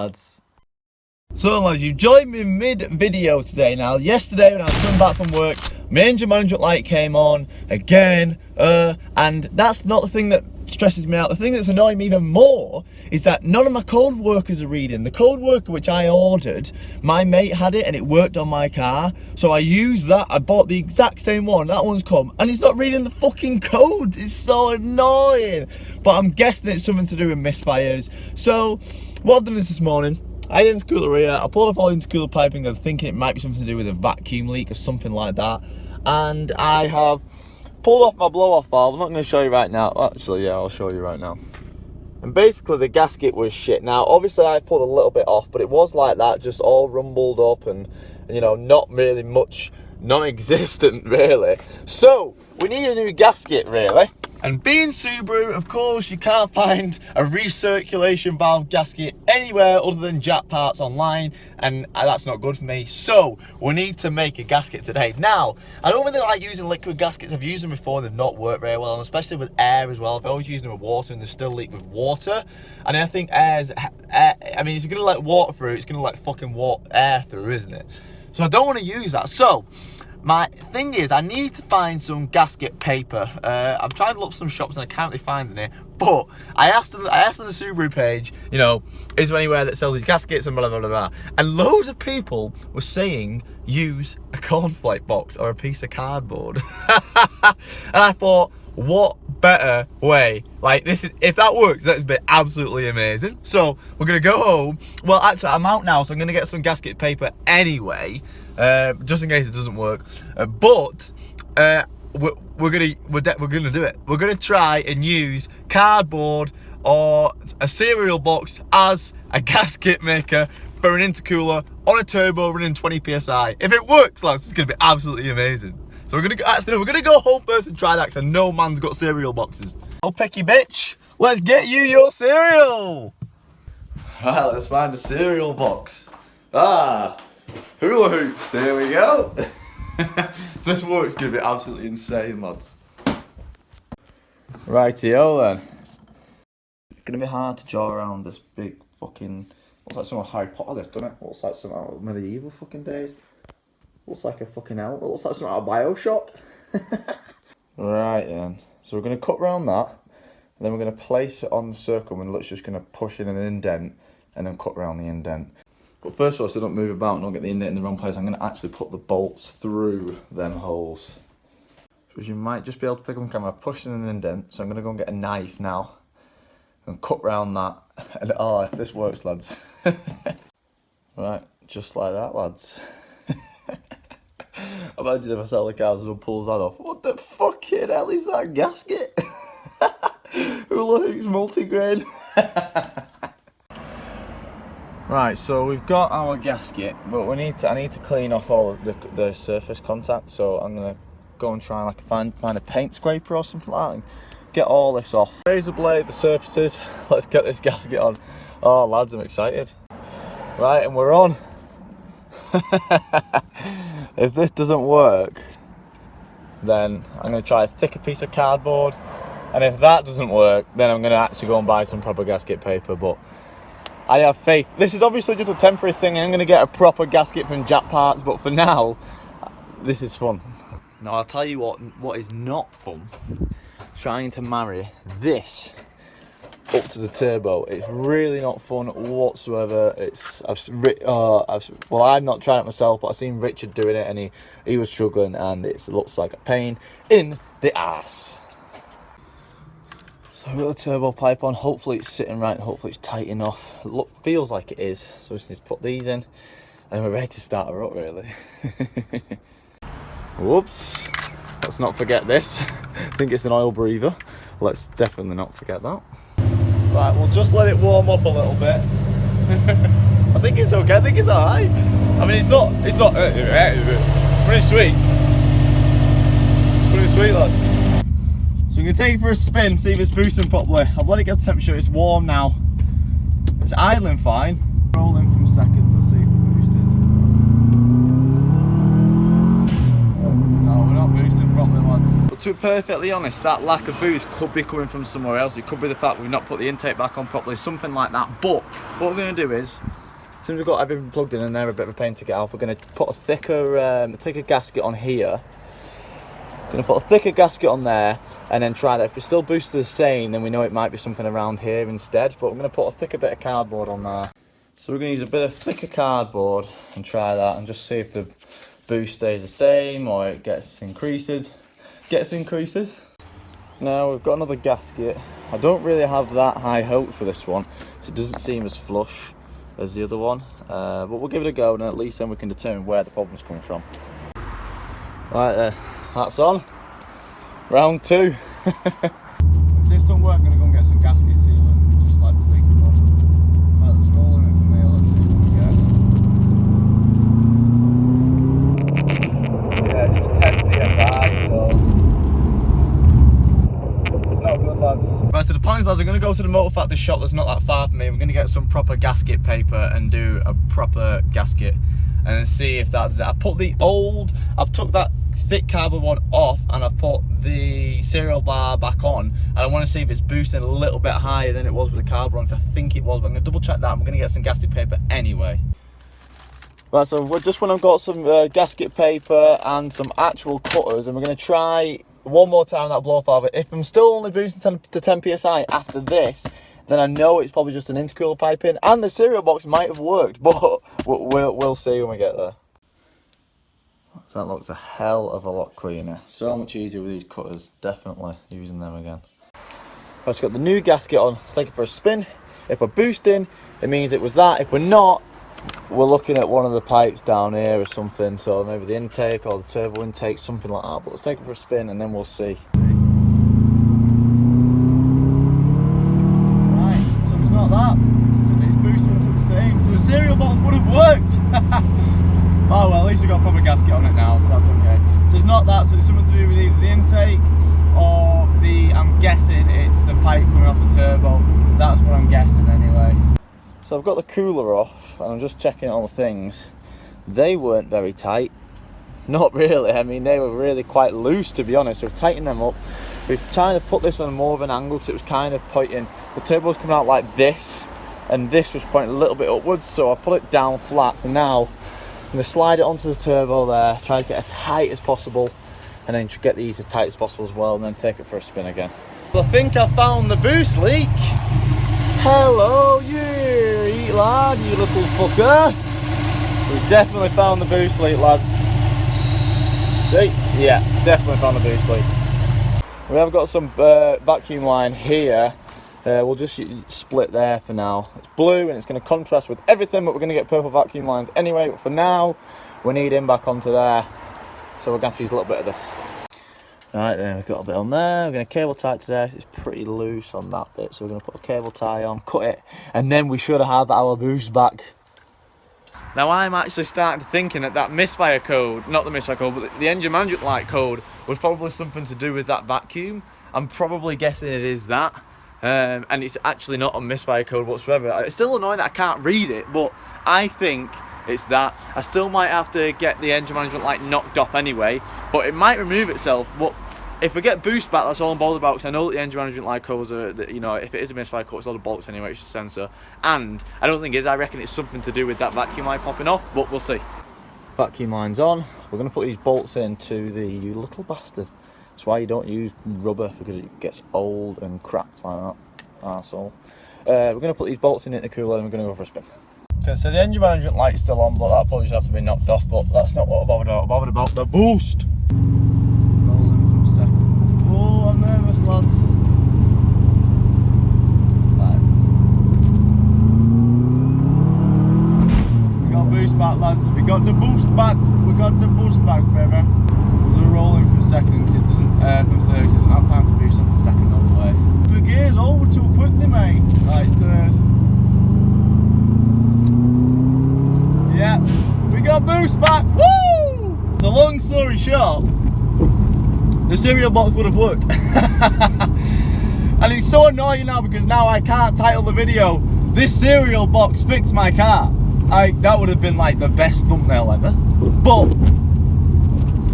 lads. So lads, you've joined me mid-video today. Now, yesterday when I was coming back from work, my engine management light came on again, and that's not the thing that stresses me out. The thing that's annoying me even more is that none of my code workers are reading. The code worker which I ordered, my mate had it and it worked on my car, so I used that. I bought the exact same one, that one's come, and it's not reading the fucking codes. It's so annoying. But I'm guessing it's something to do with misfires. So what I've done is this morning, I had intercooler here, I pulled off all the intercooler piping, I'm thinking it might be something to do with a vacuum leak or something like that. And I have pulled off my blow-off valve. I'm not going to show you right now. Actually, yeah, I'll show you right now. And basically the gasket was shit. Now, obviously I pulled a little bit off, but it was like that, just all rumbled up and you know, not really much, non-existent really. So, we need a new gasket really. And being Subaru, of course, you can't find a recirculation valve gasket anywhere other than Jap parts online, and that's not good for me. So we need to make a gasket today. Now, I don't really like using liquid gaskets. I've used them before and they've not worked very well, and especially with air as well. I've always used them with water and they still leak with water. And I think air, I mean, it's gonna let water through, it's gonna let fucking air through, isn't it? So I don't want to use that. So my thing is, I need to find some gasket paper. I'm trying to look for some shops and I can't really find any. But I asked on the Subaru page, you know, is there anywhere that sells these gaskets and blah, blah, blah, blah. And loads of people were saying, use a cornflake box or a piece of cardboard. And I thought, what better way? Like, this is, if that works, that's been absolutely amazing. So we're gonna go home. Well, actually, I'm out now, so I'm gonna get some gasket paper anyway, just in case it doesn't work. But we're gonna do it. We're gonna try and use cardboard or a cereal box as a gasket maker for an intercooler on a turbo running 20 psi. If it works, lads, it's gonna be absolutely amazing. So we're gonna go home first and try that, because I know man's got cereal boxes. Oh, picky bitch, let's get you your cereal. Right, let's find a cereal box. Hula hoops, there we go. If this works, it's gonna be absolutely insane, lads. Rightio then. It's gonna be hard to draw around this big fucking, looks like some of Harry Potter this, doesn't it? Looks like some out of medieval fucking days. Looks like a fucking elf. It looks like something out of Bioshock. Right then. So we're going to cut round that. And then we're going to place it on the circle. And we're just going to push in an indent. And then cut round the indent. But first of all, so don't move about and don't get the indent in the wrong place, I'm going to actually put the bolts through them holes. So as you might just be able to pick up on camera, I've pushed in an indent. So I'm going to go and get a knife now. And cut round that. And oh, if this works, lads. Right, just like that, lads. Imagine if I sell the cars and pulls that off. What the fucking hell is that gasket? Hula hoops multigrain. Right, so we've got our gasket, but I need to clean off all of the surface contact. So I'm gonna go and try and find a paint scraper or something like that and get all this off. Razor blade the surfaces. Let's get this gasket on. Oh lads, I'm excited. Right, and we're on. If this doesn't work, then I'm going to try a thicker piece of cardboard, and if that doesn't work, then I'm going to actually go and buy some proper gasket paper. But I have faith. This is obviously just a temporary thing, and I'm going to get a proper gasket from Jap Parts, but for now, this is fun. Now I'll tell you what is not fun. Trying to marry this up to the turbo. It's really not fun whatsoever. Well, I'm not trying it myself, but I've seen Richard doing it and he was struggling, and it looks like a pain in the ass. So I've got the turbo pipe on. Hopefully it's sitting right, hopefully it's tight enough. Feels like it is. So we just need to put these in and we're ready to start her up really. Whoops, let's not forget this. I think it's an oil breather. Let's definitely not forget that. Right, we'll just let it warm up a little bit. I think it's okay, I think it's alright. I mean, it's pretty sweet. It's pretty sweet, lad. So we're going to take it for a spin, see if it's boosting properly. I've let it get to temperature, it's warm now. It's idling fine. Rolling from second, let's see if we're boosting. No, we're not boosting properly, lads. We'll to be perfectly honest, that lack of boost could be coming from somewhere else. It could be the fact we've not put the intake back on properly, something like that. But what we're going to do is, since we've got everything plugged in and they're a bit of a pain to get off, we're going to put a thicker gasket on here. Going to put a thicker gasket on there and then try that. If it's still boosted the same, then we know it might be something around here instead. But we're going to put a thicker bit of cardboard on there. So we're going to use a bit of thicker cardboard and try that and just see if the boost stays the same or it increases. Now we've got another gasket. I don't really have that high hopes for this one, so it doesn't seem as flush as the other one. But we'll give it a go, and at least then we can determine where the problem's coming from. Right there, that's on. Round 2. If this don't work, I'm going to go and get some gasket sealant, just like the leaking one. Right, let's roll in it for me, let's see what we get. Yeah, just 10 psi, so it's not good, lads. Right, so the plan is, lads, I'm going to go to the Motor Factory shop that's not that far from me. We're going to get some proper gasket paper and do a proper gasket and see if that's it. I've took that thick cardboard one off and I've put the serial bar back on, and I want to see if it's boosting a little bit higher than it was with the cardboard, because I think it was, but I'm going to double check that. I'm going to get some gasket paper anyway. Right, so just when I've got some gasket paper and some actual cutters, and we're going to try one more time that blow valve. If I'm still only boosting to 10 psi after this, then I know it's probably just an intercooler pipe in, and the cereal box might have worked, but we'll see when we get there. So that looks a hell of a lot cleaner. So much easier with these cutters. Definitely using them again. I've just got the new gasket on. Let's take it for a spin. If we're boosting, it means it was that. If we're not, we're looking at one of the pipes down here or something. So maybe the intake or the turbo intake, something like that. But let's take it for a spin and then we'll see. Right, so it's not that. It's boosting to the same. So the cereal box would have worked. Oh well, at least we've got a proper gasket on it now, so that's okay. So it's not that, so it's something to do with either the intake or I'm guessing it's the pipe coming off the turbo. That's what I'm guessing anyway. So I've got the cooler off and I'm just checking all the things. They weren't very tight. Not really, I mean they were really quite loose, to be honest. So we've tightened them up. We've kind of put this on more of an angle because it was kind of pointing, the turbo's coming out like this and this was pointing a little bit upwards, so I've put it down flat. So now I'm going to slide it onto the turbo there, try to get as tight as possible, and then get these as tight as possible as well, and then take it for a spin again. Well, I think I found the boost leak. Hello, you lad, you little fucker. We've definitely found the boost leak, lads. See? Yeah, definitely found the boost leak. We have got some vacuum line here. We'll just split there for now. It's blue and it's going to contrast with everything, but we're going to get purple vacuum lines anyway. But for now, we need him back onto there. So we're going to have to use a little bit of this. Alright then, we've got a bit on there. We're going to cable tie today. It's pretty loose on that bit. So we're going to put a cable tie on, cut it, and then we should have our boost back. Now I'm actually starting to thinking that misfire code, not the misfire code, but the engine management light code was probably something to do with that vacuum. I'm probably guessing it is that. And it's actually not a misfire code whatsoever. It's still annoying that I can't read it, but I think it's that. I still might have to get the engine management light knocked off anyway, but it might remove itself. But if we get boost back, that's all I'm bothered about, because I know that the engine management light codes are, you know, if it is a misfire code, it's all the bolts anyway, it's just a sensor. And I don't think it is, I reckon it's something to do with that vacuum line popping off, but we'll see. Vacuum line's on. We're going to put these bolts into the, you little bastard. That's why you don't use rubber, because it gets old and cracks like that. Arsehole. We're going to put these bolts in the cooler and we're going to go for a spin. Okay, so the engine management light's still on, but that probably just has to be knocked off, but that's not what I'm bothered about. I'm bothered about the boost. Rolling from second. Oh, I'm nervous, lads. Right. We got boost back, lads. We got the boost back. We got the boost back, baby. We're rolling from second because it doesn't, from third, it doesn't have time to boost up the second all the way. The gears over too quickly, mate. Right, third. Yeah, we got boost back. Woo! The long story short, the cereal box would have worked. And it's so annoying now because now I can't title the video, "This cereal box fixed my car." That would have been like the best thumbnail ever. But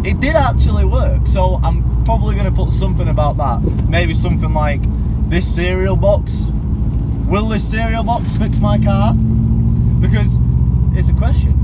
it did actually work, so I'm probably going to put something about that. Maybe something like this cereal box. Will this cereal box fix my car? Because it's a question.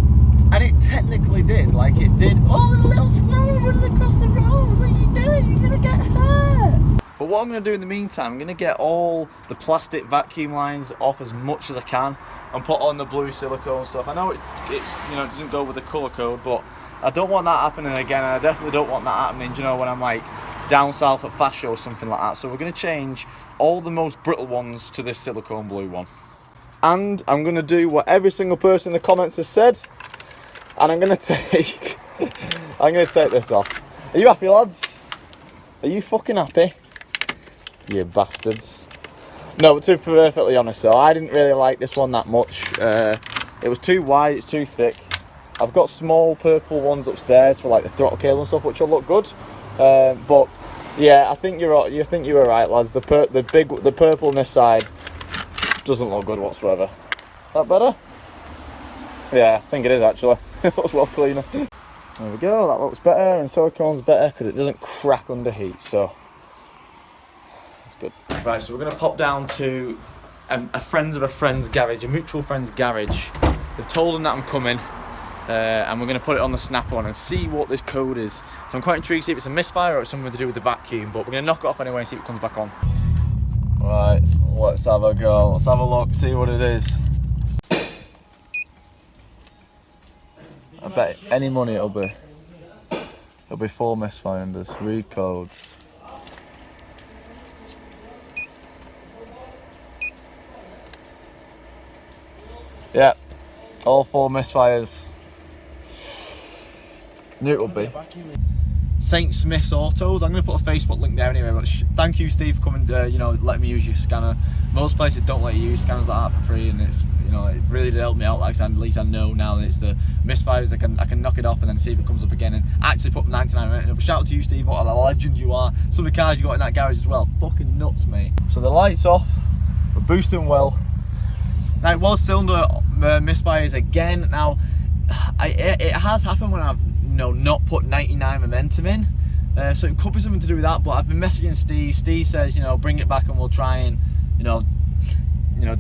And it technically did, like it did. Oh, the little squirrel running across the road. What are you doing? You're going to get hurt. But what I'm going to do in the meantime, I'm going to get all the plastic vacuum lines off as much as I can and put on the blue silicone stuff. I know it's you know, it doesn't go with the colour code, but I don't want that happening again, and I definitely don't want that happening, you know, when I'm like down south at Fast Show or something like that. So we're going to change all the most brittle ones to this silicone blue one. And I'm going to do what every single person in the comments has said, and I'm going to take this off. Are you happy, lads? Are you fucking happy? You bastards. No, but to be perfectly honest, so I didn't really like this one that much. It was too wide, it's too thick. I've got small purple ones upstairs for like the throttle cable and stuff, which will look good. But yeah, I think you're right. You think you were right, lads. The purple on this side doesn't look good whatsoever. That better? Yeah, I think it is actually. It looks well cleaner. There we go. That looks better, and silicone's better because it doesn't crack under heat. So. Good. Right, so we're going to pop down to a friend's of a friend's garage, a mutual friend's garage. They've told them that I'm coming, and we're going to put it on the snap-on and see what this code is. So I'm quite intrigued to see if it's a misfire or it's something to do with the vacuum, but we're going to knock it off anyway and see if it comes back on. Right, let's have a go. Let's have a look, see what it is. I bet any money it'll be 4 misfires. Read codes. Yeah, all 4 misfires. Knew it would be. St. Smith's Autos. I'm going to put a Facebook link there anyway. But thank you, Steve, for coming. You know, letting me use your scanner. Most places don't let you use scanners like that for free, and it's, you know, it really did help me out. Like I said, at least I know now that it's the misfires. I can knock it off and then see if it comes up again, and actually put 99 up. Shout out to you, Steve. What a legend you are. Some of the cars you got in that garage as well. Fucking nuts, mate. So the lights off. We're boosting well. Now it was cylinder misfires again. Now it has happened when I've not put 99 momentum in, so it could be something to do with that. But I've been messaging Steve. Steve says, bring it back and we'll try and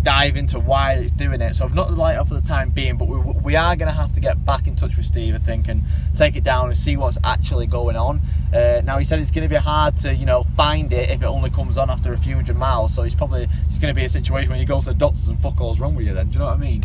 dive into why it's doing it. So I've knocked the light off for the time being, but we are going to have to get back in touch with Steve, I think, and take it down and see what's actually going on. Now he said it's going to be hard to find it if it only comes on after a few hundred miles. So it's going to be a situation where you go to the doctors and fuck all's wrong with you then. Do you know what I mean?